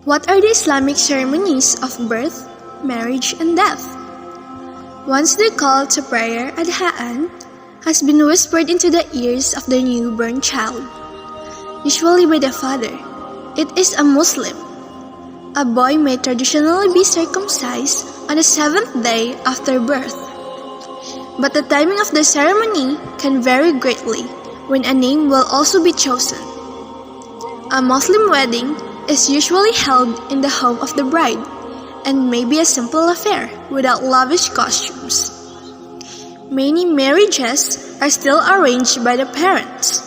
What are the Islamic ceremonies of birth, marriage, and death? Once the call to prayer adhaan has been whispered into the ears of the newborn child, usually by the father, it is a Muslim. A boy may traditionally be circumcised on the 7th day after birth. But the timing of the ceremony can vary greatly when a name will also be chosen. A Muslim wedding is usually held in the home of the bride and may be a simple affair without lavish costumes. Many marriages are still arranged by the parents.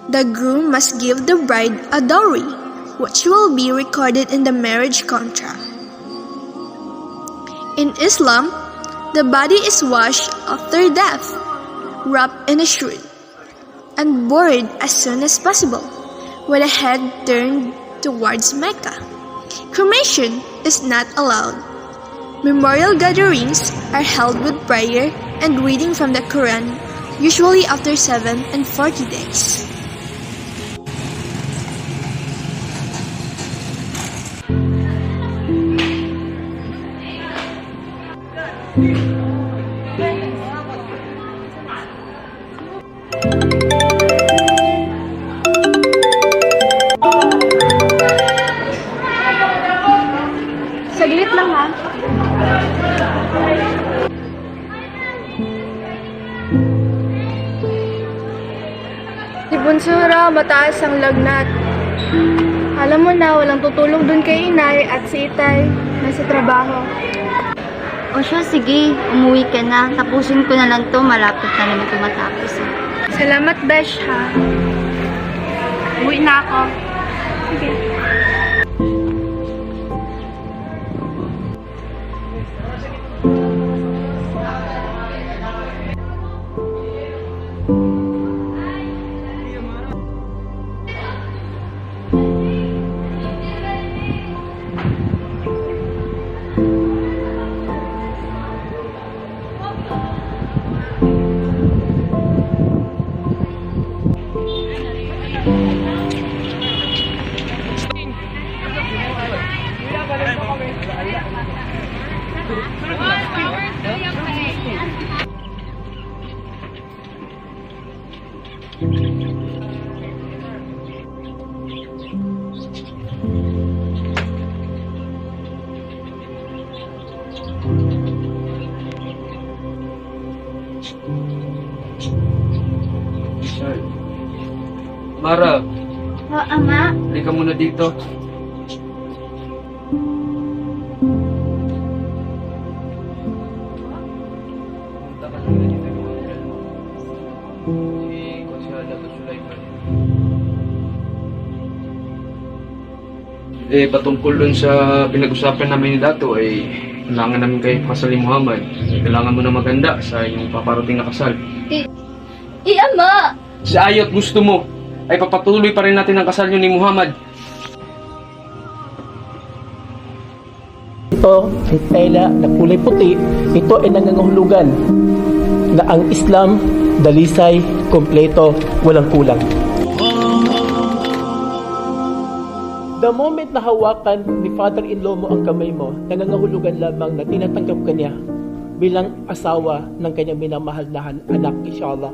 The groom must give the bride a dowry, which will be recorded in the marriage contract. In Islam, the body is washed after death, wrapped in a shroud, and buried as soon as possible, with the head turned towards Mecca. Cremation is not allowed. Memorial gatherings are held with prayer and reading from the Quran, usually after 7 and 40 days. Saglit lang ha. Si Bunsura, mataas ang lagnat. Alam mo na, walang tutulong dun kay inay at si itay nasa trabaho. O siya, sige, umuwi ka na. Tapusin ko na lang to, malapit na naman ito matapos. Salamat, Besh, ha. Uwi na ako. Sige. Mara, O, Ama, halika muna dito. Patungkol dun sa pinag-usapan namin ni Dato, kailangan namin kayo pakasal ni Muhammad. Kailangan mo na maganda sa inyong paparating na kasal. Ama! Sa ayot gusto mo, ay papatuloy pa rin natin ang kasal niyo ni Muhammad. Ito ay tela na kulay puti. Ito ay nangangahulugan na ang Islam, dalisay, kompleto, walang kulang. The moment na hawakan ni father-in-law mo ang kamay mo, nangangahulugan lamang na tinatanggap ka niya bilang asawa ng kanyang minamahal na anak, inshallah.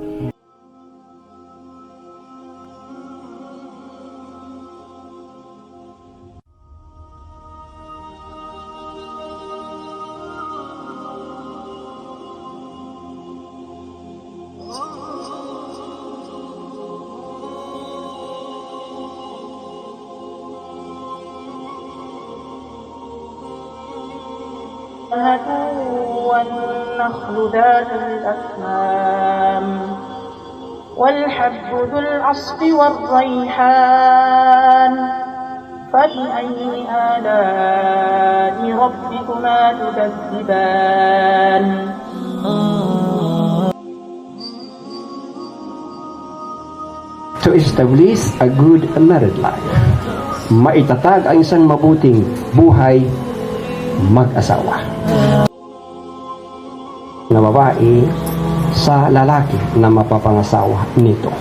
والنخل ذات الأكمام والحب ذو العصف والريحان فبأي آلاء ربكما تكذبان To establish a good married life, maitatag ang isang mabuting buhay mag-asawa na babae sa lalaki na mapapangasawa nito.